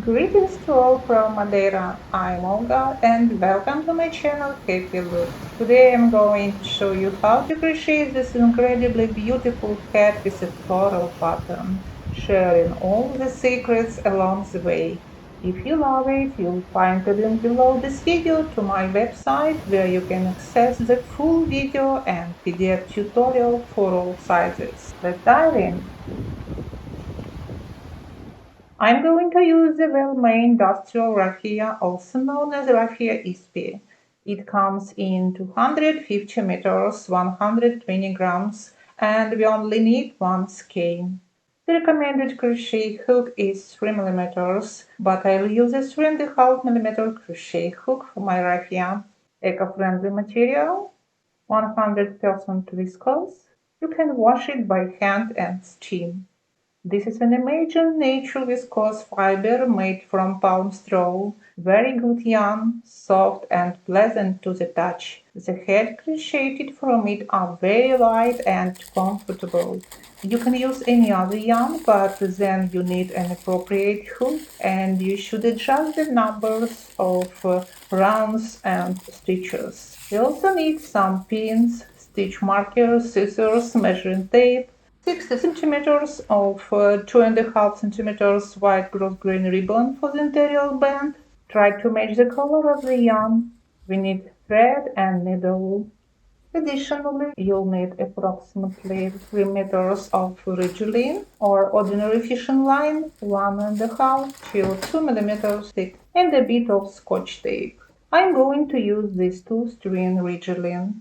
Greetings to all from Madeira. I'm Olga and welcome to my channel Happy Look. Today I'm going to show you how to crochet this incredibly beautiful hat with a floral pattern, sharing all the secrets along the way. If you love it, you'll find a link below this video to my website where you can access the full video and PDF tutorial for all sizes. Let's dive in. I'm going to use the well-made industrial raffia, also known as raffia ISP. It comes in 250 meters, 120 grams, and we only need one skein. The recommended crochet hook is 3 millimeters, but I'll use a 3.5 millimeter crochet hook for my raffia. Eco-friendly material, 100% viscose. You can wash it by hand and steam. This is an amazing natural viscose fiber made from palm straw, very good yarn, soft and pleasant to the touch. The head crocheted from it are very light and comfortable. You can use any other yarn, but then you need an appropriate hook and you should adjust the numbers of rounds and stitches. You also need some pins, stitch markers, scissors, measuring tape, 60 centimeters of 2.5 centimeters white grosgrain ribbon for the interior band. Try to match the color of the yarn. We need thread and needle. Additionally, you'll need approximately 3 meters of rigidline or ordinary fishing line, 1.5 to 2 millimeters thick, and a bit of scotch tape. I'm going to use this 2-string rigidline.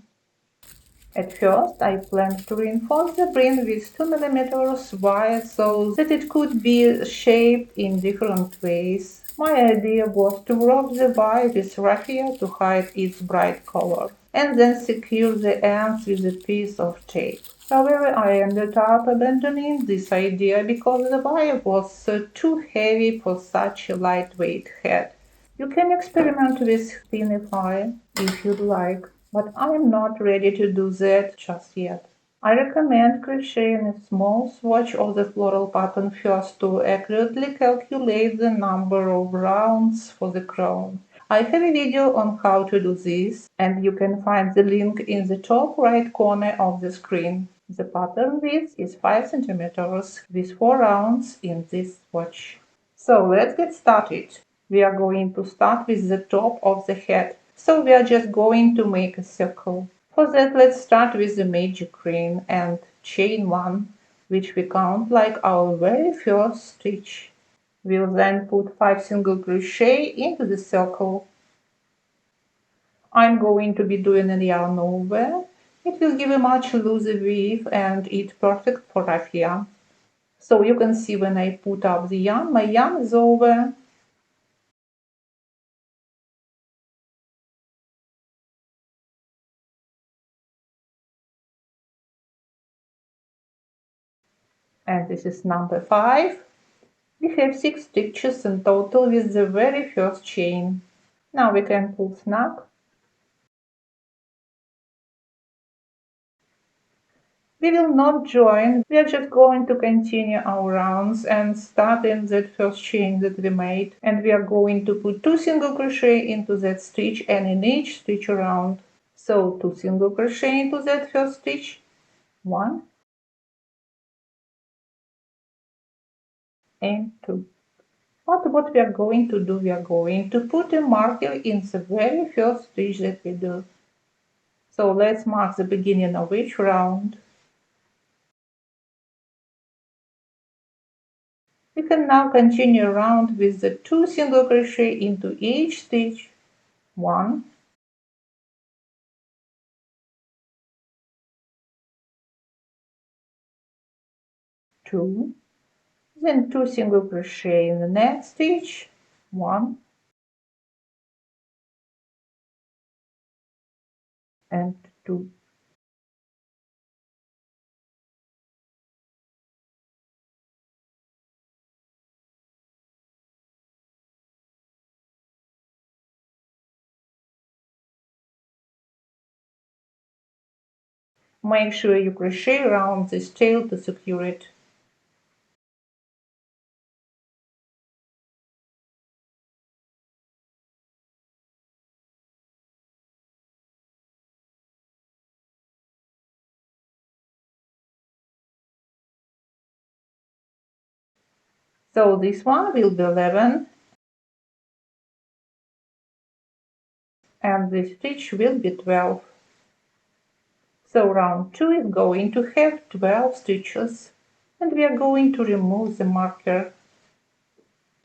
At first, I planned to reinforce the brim with 2 millimeters wide so that it could be shaped in different ways. My idea was to wrap the wire with raffia to hide its bright color, and then secure the ends with a piece of tape. However, I ended up abandoning this idea because the wire was too heavy for such a lightweight head. You can experiment with thinify if you'd like, but I'm not ready to do that just yet. I recommend crocheting a small swatch of the floral pattern first to accurately calculate the number of rounds for the crown. I have a video on how to do this, and you can find the link in the top right corner of the screen. The pattern width is 5 centimeters with 4 rounds in this swatch. So let's get started. We are going to start with the top of the head. So we are just going to make a circle. For that, let's start with the magic ring and chain 1, which we count like our very first stitch. We'll then put 5 single crochet into the circle. I'm going to be doing a yarn over. It will give a much looser weave and it's perfect for raffia. So you can see when I put up the yarn, my yarn is over. And this is number 5. We have 6 stitches in total with the very first chain. Now we can pull snug. We will not join, we are just going to continue our rounds and start in that first chain that we made, and we are going to put 2 single crochet into that stitch and in each stitch around. So 2 single crochet into that first stitch, 1 and 2. What we are going to do, we are going to put a marker in the very first stitch that we do. So let's mark the beginning of each round. We can now continue around with the 2 single crochet into each stitch, 1, 2, then 2 single crochet in the next stitch, 1 and 2. Make sure you crochet around this tail to secure it. So this one will be 11 and this stitch will be 12. So round 2 is going to have 12 stitches and we are going to remove the marker.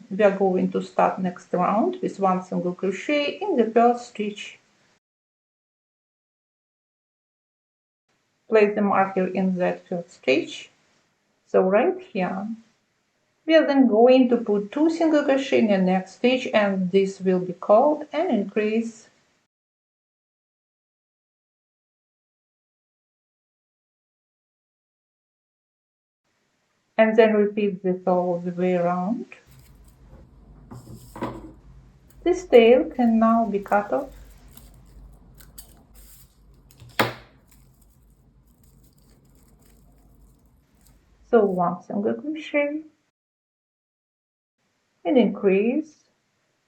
We are going to start next round with 1 single crochet in the first stitch. Place the marker in that first stitch. So right here. We are then going to put 2 single crochet in the next stitch and this will be called an increase. And then repeat this all the way around. This tail can now be cut off. So 1 single crochet, an increase,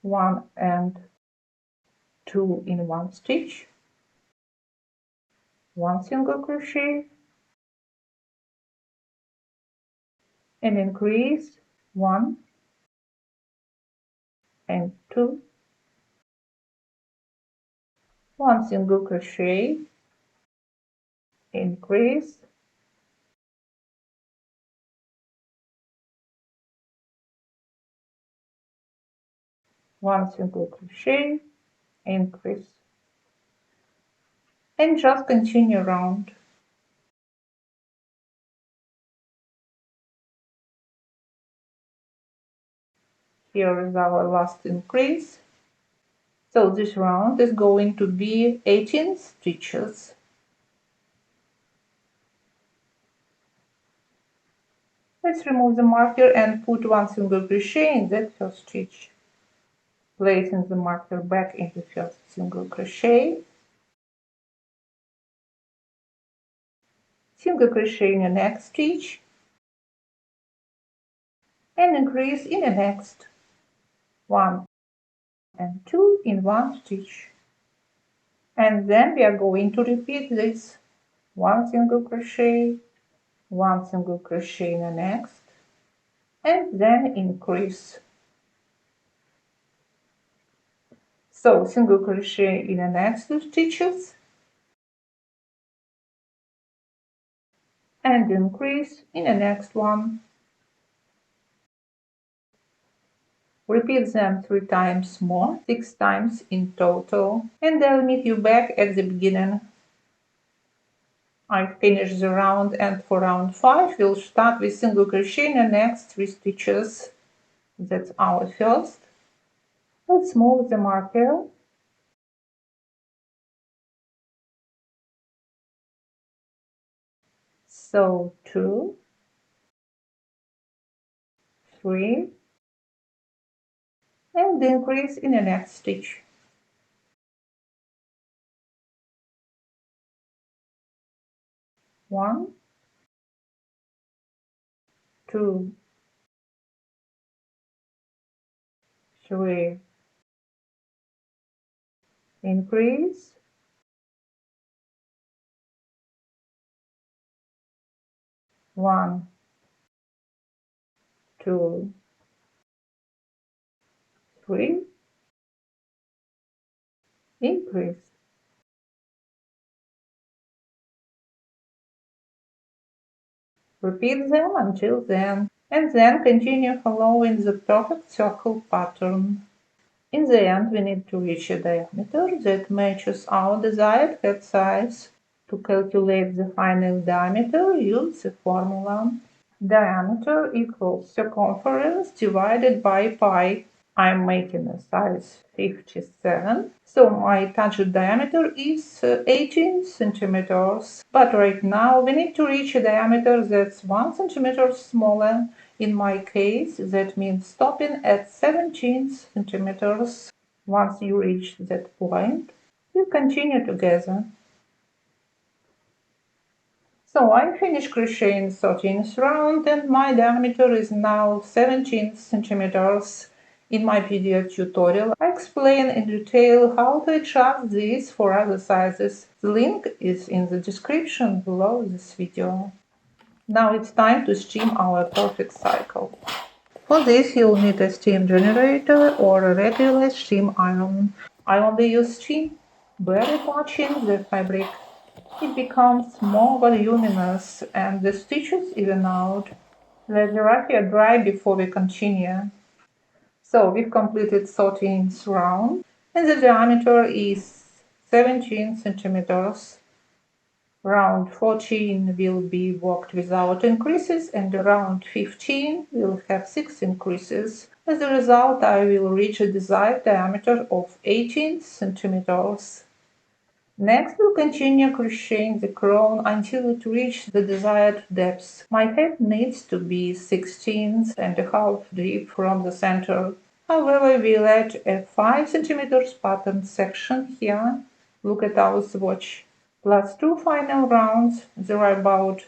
1 and 2 in one stitch, 1 single crochet, an increase, 1 and 2, 1 single crochet, increase, 1 single crochet, increase, and just continue round. Here is our last increase. So this round is going to be 18 stitches. Let's remove the marker and put 1 single crochet in that first stitch. Placing the marker back in the first single crochet. Single crochet in the next stitch. And increase in the next 1 and 2 in one stitch. And then we are going to repeat this. 1 single crochet, 1 single crochet in the next, and then increase. So single crochet in the next 2 stitches and increase in the next one. Repeat them 3 times more, 6 times in total, and I'll meet you back at the beginning. I finished the round, and for round 5 we'll start with single crochet in the next 3 stitches. That's our first. Let's move the marker. So 2, 3, and increase in the next stitch. 1, 2, 3, increase, 1, 2, 3, increase. Repeat them until then, and then continue following the perfect circle pattern. In the end, we need to reach a diameter that matches our desired head size. To calculate the final diameter, use the formula. Diameter equals circumference divided by pi. I'm making a size 57, so my touch diameter is 18 centimeters. But right now we need to reach a diameter that's 1 centimeter smaller. In my case, that means stopping at 17 centimeters. Once you reach that point, you continue together. So I finished crocheting 13th round and my diameter is now 17 centimeters. In my video tutorial, I explain in detail how to adjust this for other sizes. The link is in the description below this video. Now it's time to steam our perfect cycle. For this you'll need a steam generator or a regular steam iron. I only use steam. Barely touching the fabric, it becomes more voluminous and the stitches even out. Let the raffia dry before we continue. So we've completed 13th round and the diameter is 17 centimeters. Round 14 will be worked without increases and round 15 will have 6 increases. As a result, I will reach a desired diameter of 18 centimeters. Next, we'll continue crocheting the crown until it reaches the desired depth. My head needs to be 16.5 deep from the center. However, we'll add a 5 centimeters pattern section here. Look at our swatch. Plus 2 final rounds, there are about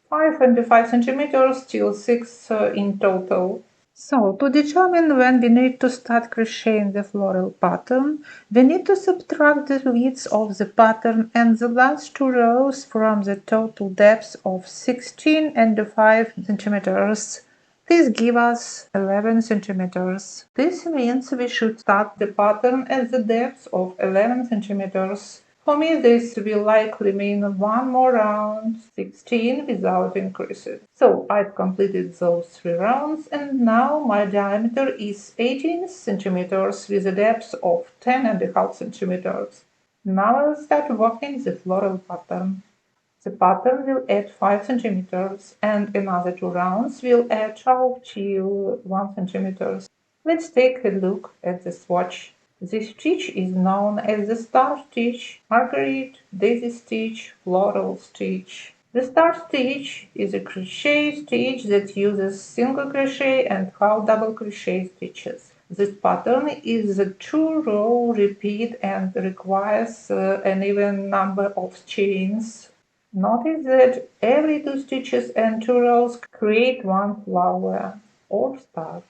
5 and 5 centimeters till 6 in total. So, to determine when we need to start crocheting the floral pattern, we need to subtract the width of the pattern and the last 2 rows from the total depth of 16.5 centimeters. This gives us 11 centimeters. This means we should start the pattern at the depth of 11 centimeters. For me, this will likely mean one more round, 16 without increases. So I've completed those 3 rounds and now my diameter is 18 centimeters with a depth of 10.5 centimeters. Now I'll start working the floral pattern. The pattern will add 5 centimeters and another 2 rounds will add 12 till 1 centimeters. Let's take a look at the swatch. This stitch is known as the star stitch, marguerite, daisy stitch, floral stitch. The star stitch is a crochet stitch that uses single crochet and half double crochet stitches. This pattern is a 2-row repeat and requires an even number of chains. Notice that every 2 stitches and 2 rows create 1 flower or star.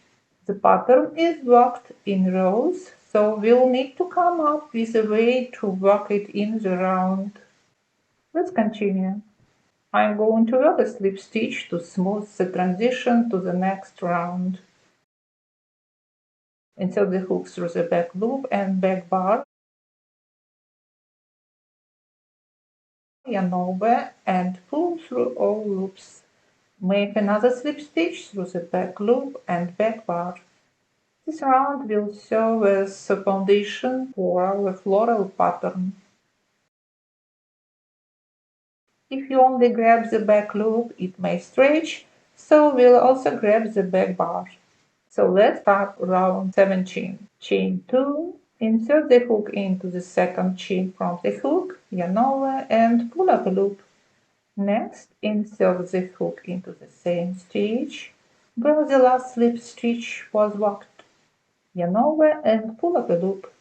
The pattern is worked in rows, so we'll need to come up with a way to work it in the round. Let's continue. I'm going to work a slip stitch to smooth the transition to the next round. Insert the hook through the back loop and back bar, yarn over and pull through all loops. Make another slip stitch through the back loop and back bar. This round will serve as a foundation for our floral pattern. If you only grab the back loop, it may stretch, so we'll also grab the back bar. So let's start round 17. Chain 2, insert the hook into the second chain from the hook, yarn over and pull up a loop. Next, insert the hook into the same stitch where the last slip stitch was worked. Yarn over and pull up a loop.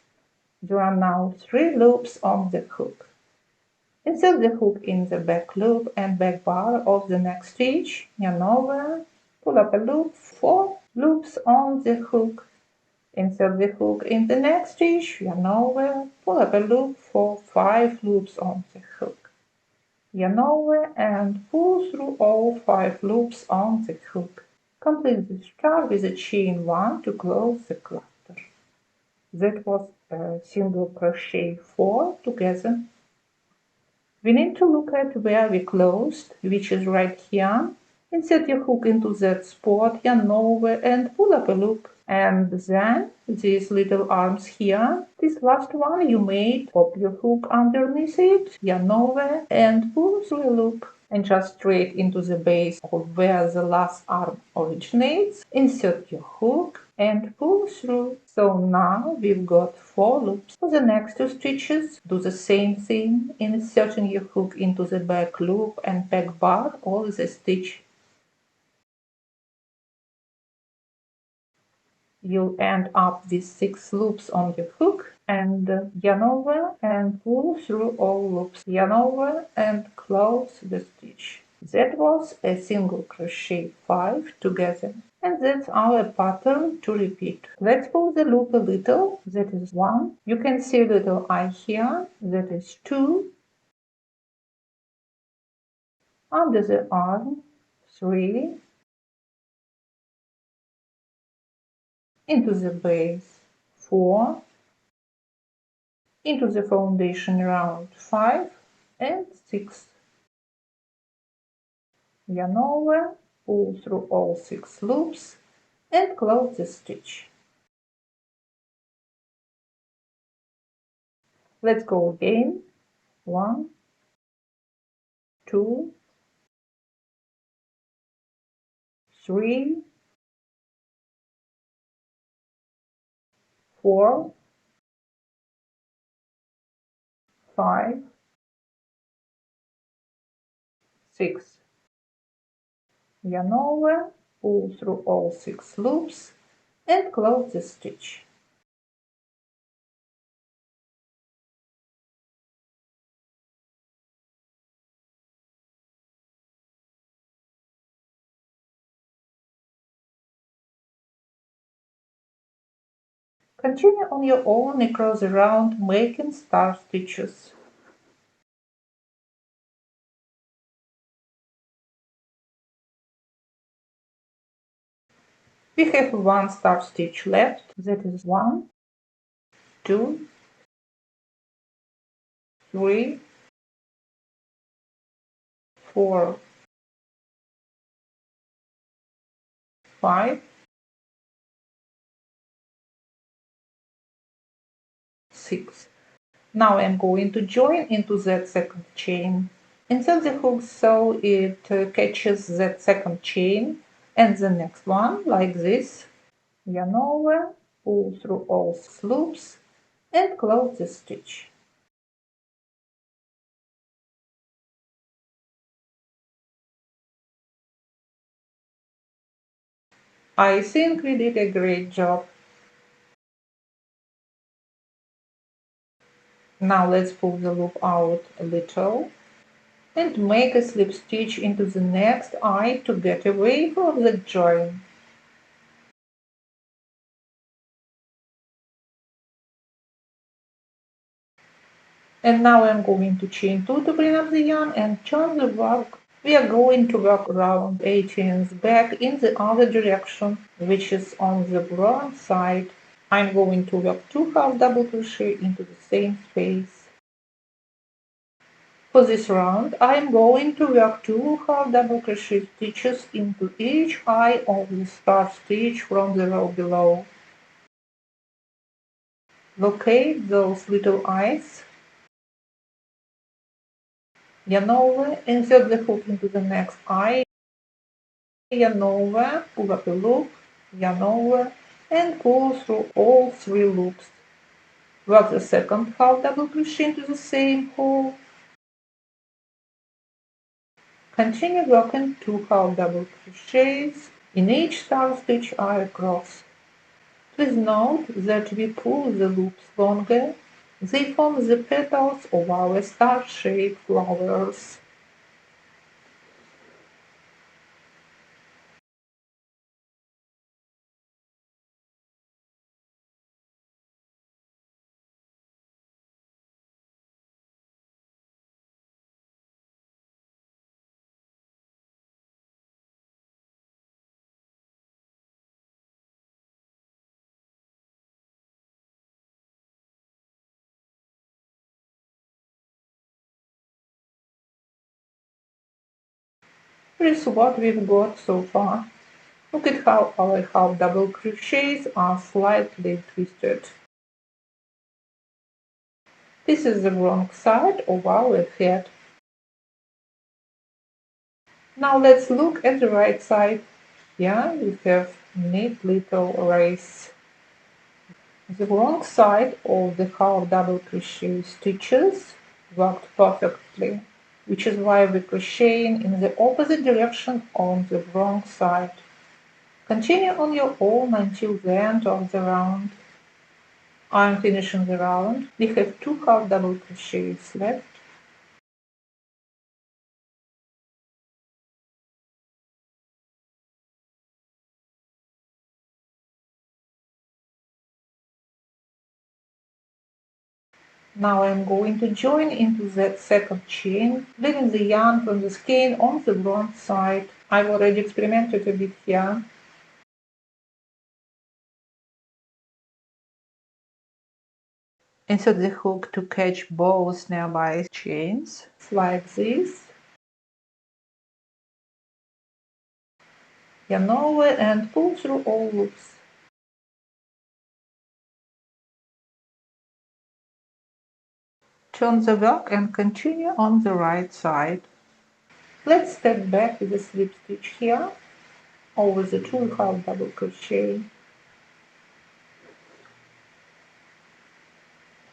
There are now 3 loops on the hook. Insert the hook in the back loop and back bar of the next stitch, yarn over, pull up a loop, 4 loops on the hook. Insert the hook in the next stitch, yarn over, pull up a loop for 5 loops on the hook. Yarn over and pull through all 5 loops on the hook. Complete the star with a chain 1 to close the cluster. That was a single crochet 4 together. We need to look at where we closed, which is right here. Insert your hook into that spot, yarn over and pull up a loop. And then these little arms here, this last one you made, pop your hook underneath it, yarn over and pull through a loop. And just straight into the base of where the last arm originates, insert your hook and pull through. So now we've got 4 loops. For the next 2 stitches, do the same thing, inserting your hook into the back loop and back bar of the stitch. You'll end up with 6 loops on your hook and yarn over and pull through all loops. Yarn over and close the stitch. That was a single crochet 5 together. And that's our pattern to repeat. Let's pull the loop a little. That is 1. You can see a little eye here. That is 2. Under the arm, 3. into the base 4, into the foundation round 5 and 6. Yarn over, pull through all 6 loops and close the stitch. Let's go again. 1, 2, 3, 4, 5, 6. Yarn over, pull through all 6 loops and close the stitch. Continue on your own across the round, making star stitches. We have 1 star stitch left, that is 1, 2, 3, 4, 5, 6. Now I'm going to join into that second chain. Insert the hook so it catches that second chain and the next one, like this. Yarn over, pull through all 6 loops and close the stitch. I think we did a great job. Now let's pull the loop out a little and make a slip stitch into the next eye to get away from the join. And now I'm going to chain 2 to bring up the yarn and turn the work. We are going to work around 18 back in the other direction, which is on the wrong side. I'm going to work 2 half double crochet into the same space. For this round, I am going to work 2 half double crochet stitches into each eye of the start stitch from the row below. Locate those little eyes, yarn over, insert the hook into the next eye, yarn over, pull up a loop, yarn over, and pull through all 3 loops. Work the second half double crochet into the same hole. Continue working 2 half double crochets in each star stitch eye across. Please note that we pull the loops longer. They form the petals of our star-shaped flowers. Here's what we've got so far. Look at how our half double crochets are slightly twisted. This is the wrong side of our head. Now let's look at the right side. Here we have neat little rays. The wrong side of the half double crochet stitches worked perfectly, which is why we're crocheting in the opposite direction on the wrong side. Continue on your own until the end of the round. I'm finishing the round. We have 2 half double crochets left. Now I'm going to join into that second chain, leaving the yarn from the skein on the wrong side. I've already experimented a bit here. Insert the hook to catch both nearby chains, like this. Yarn over and pull through all loops. Turn the work and continue on the right side. Let's step back with a slip stitch here over the 2.5 double crochet.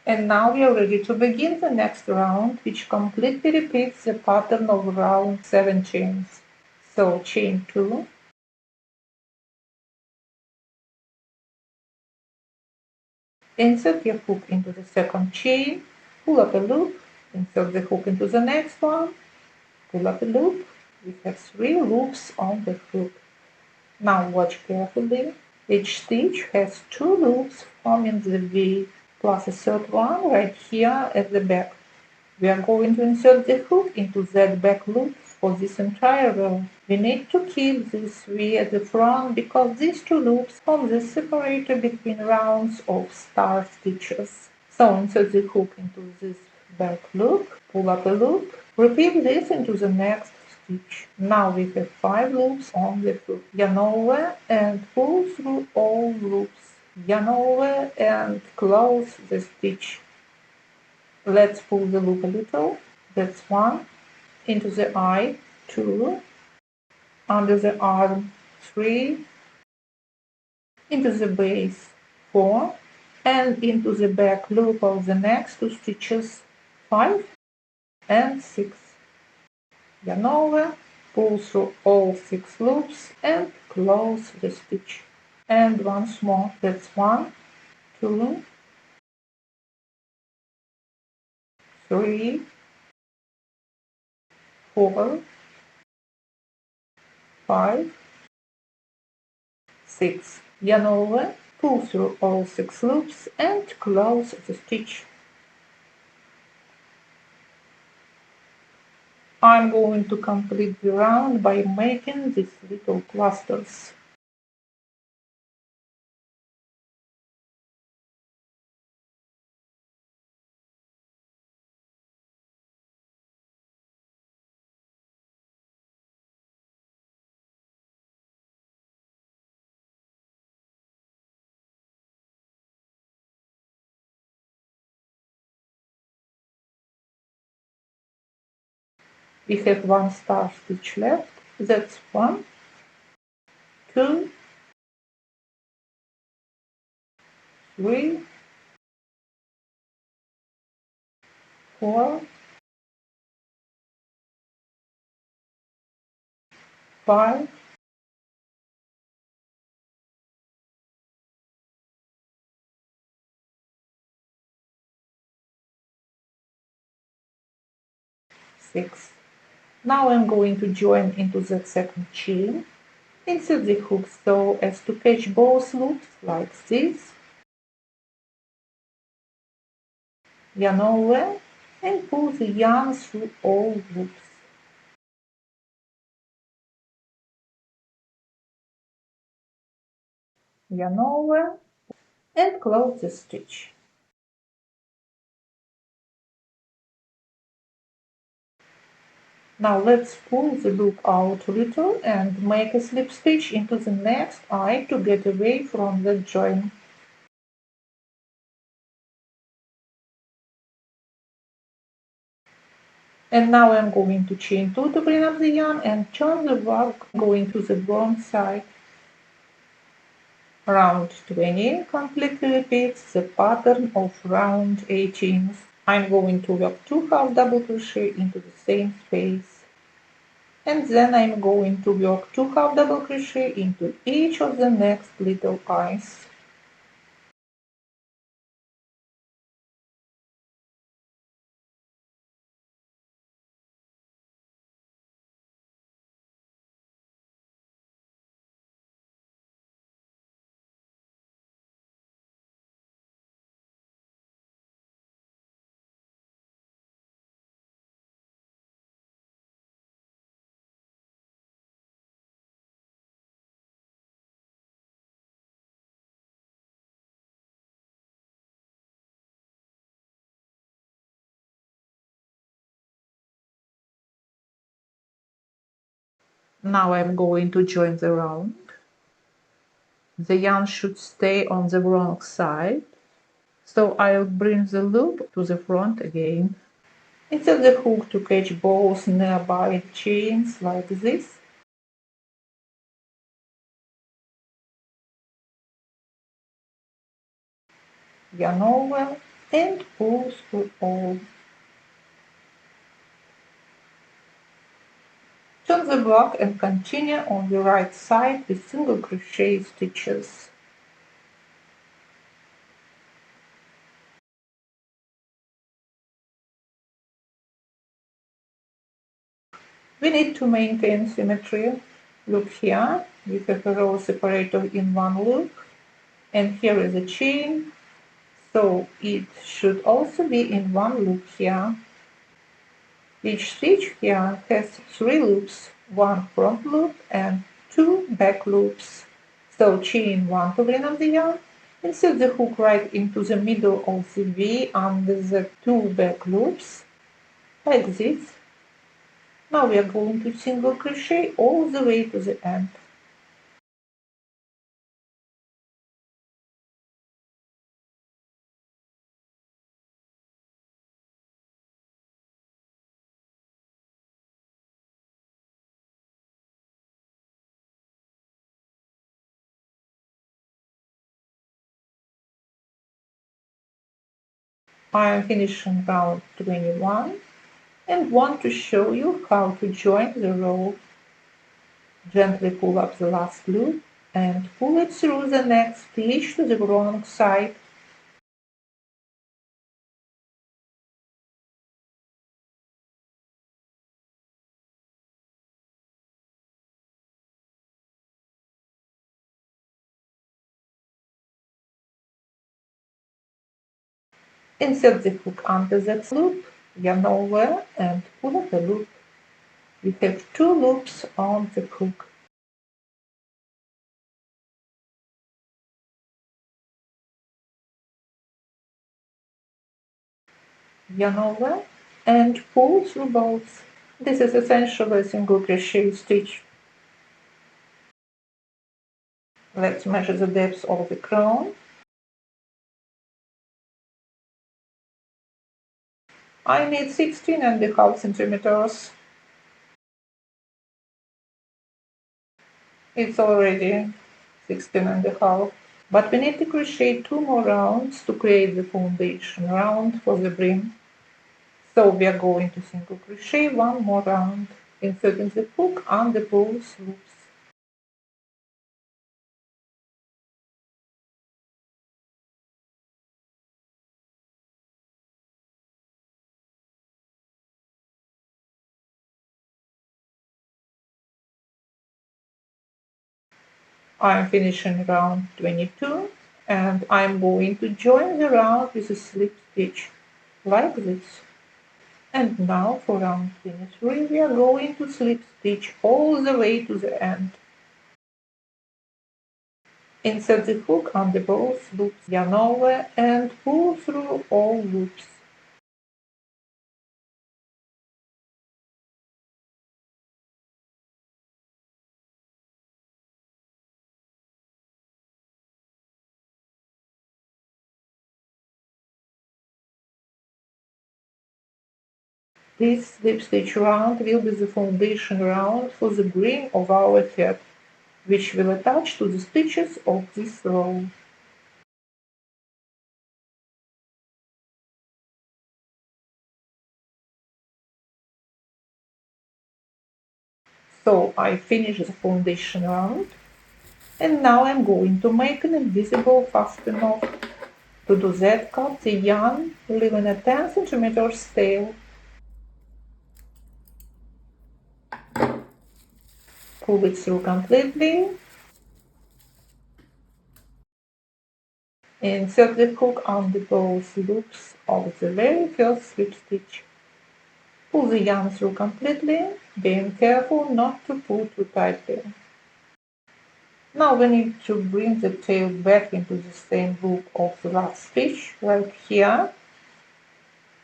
And now we are ready to begin the next round, which completely repeats the pattern of round 7 chains. So chain 2, insert your hook into the second chain, pull up a loop, insert the hook into the next one, pull up a loop. We have 3 loops on the hook. Now watch carefully. Each stitch has 2 loops forming the V, plus a third one right here at the back. We are going to insert the hook into that back loop for this entire row. We need to keep this V at the front because these 2 loops form the separator between rounds of star stitches. So insert the hook into this back loop, pull up a loop, repeat this into the next stitch. Now we have 5 loops on the hook. Yarn over and pull through all loops. Yarn over and close the stitch. Let's pull the loop a little. That's 1. Into the eye, 2. Under the arm, 3. Into the base, 4. And into the back loop of the next 2 stitches, 5 and 6. Yarn over, pull through all 6 loops and close the stitch. And once more, that's 1, 2, 3, 4, 5, 6. Yarn over, pull through all 6 loops and close the stitch. I'm going to complete the round by making these little clusters. We have 1 star stitch left. That's 1, 2, 3, 4, 5, 6. Now I'm going to join into the second chain. Insert the hook so as to catch both loops like this. Yarn over and pull the yarn through all loops. Yarn over and close the stitch. Now let's pull the loop out a little and make a slip stitch into the next eye to get away from the join. And now I'm going to chain 2 to bring up the yarn and turn the work going to the wrong side. Round 20 completely repeats the pattern of round 18. I'm going to work 2 half double crochet into the same space. And then I'm going to work 2 half double crochet into each of the next little eyes. Now I'm going to join the round. The yarn should stay on the wrong side, so I'll bring the loop to the front again. Insert the hook to catch both nearby chains like this. Yarn over and pull through all. Turn the block and continue on the right side with single crochet stitches. We need to maintain symmetry. Look here, we have a row separator in one loop, and here is a chain, so it should also be in one loop here. Each stitch here has 3 loops, 1 front loop and 2 back loops. So chain 1 to green of the yarn, insert the hook right into the middle of the V under the 2 back loops, like this. Now we are going to single crochet all the way to the end. I am finishing round 21 and want to show you how to join the row. Gently pull up the last loop and pull it through the next stitch to the wrong side. Insert the hook under that loop, yarn over and pull up the loop. We have 2 loops on the hook. Yarn over and pull through both. This is essentially a single crochet stitch. Let's measure the depth of the crown. I need 16.5 centimeters. It's already 16.5. But we need to crochet 2 more rounds to create the foundation round for the brim. So we are going to single crochet 1 more round, inserting the hook under both loops. I'm finishing round 22 and I'm going to join the round with a slip stitch like this. And now for round 23 we are going to slip stitch all the way to the end. Insert the hook under both loops, yarn over and pull through all loops. This slip stitch round will be the foundation round for the brim of our head, which will attach to the stitches of this row. So I finished the foundation round, and now I'm going to make an invisible fasten-off. To do that, cut the yarn, leaving a 10 cm tail. Pull it through completely. Insert the hook under both loops of the very first slip stitch. Pull the yarn through completely, being careful not to pull too tightly. Now we need to bring the tail back into the same loop of the last stitch, like here.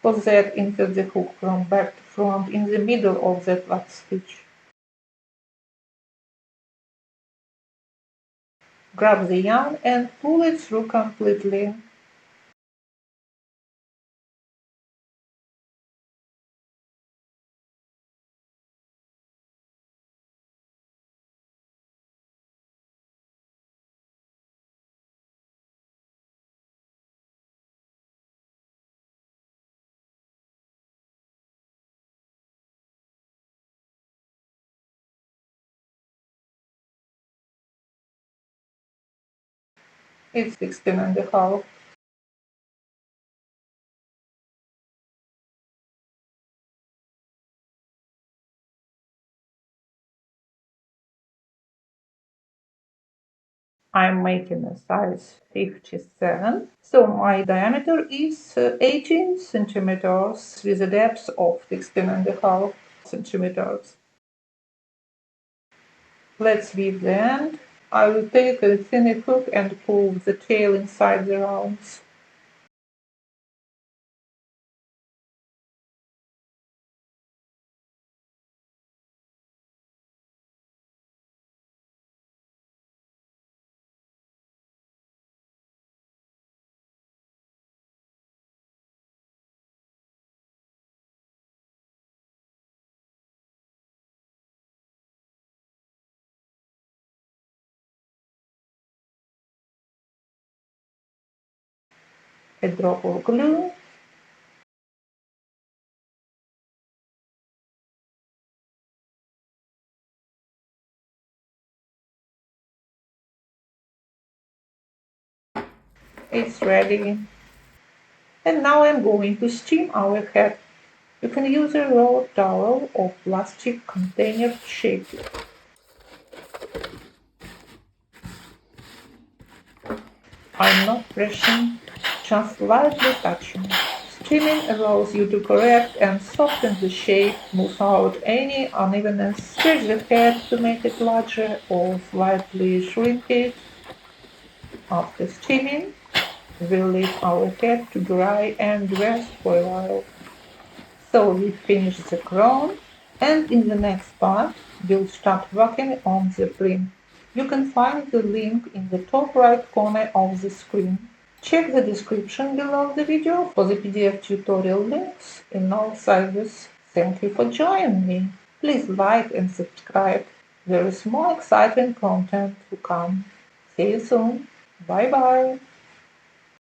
For that, insert the hook from back to front in the middle of that last stitch. Grab the yarn and pull it through completely. It's 16.5. I'm making a size 57, so my diameter is 18 centimeters with a depth of 16.5 centimeters. Let's weave the end. I will take a thinner hook and pull the tail inside the rounds. A drop of glue. It's ready. And now I'm going to steam our hat. You can use a roll towel or plastic container to shape it. I'm not pressing, just lightly touching. Steaming allows you to correct and soften the shape, smooth out any unevenness, stretch the head to make it larger or slightly shrink it. After steaming, we'll leave our head to dry and rest for a while. So we finish the crown, and in the next part we'll start working on the brim. You can find the link in the top right corner of the screen. Check the description below the video for the PDF tutorial links in all sizes. Thank you for joining me. Please like and subscribe. There is more exciting content to come. See you soon. Bye bye.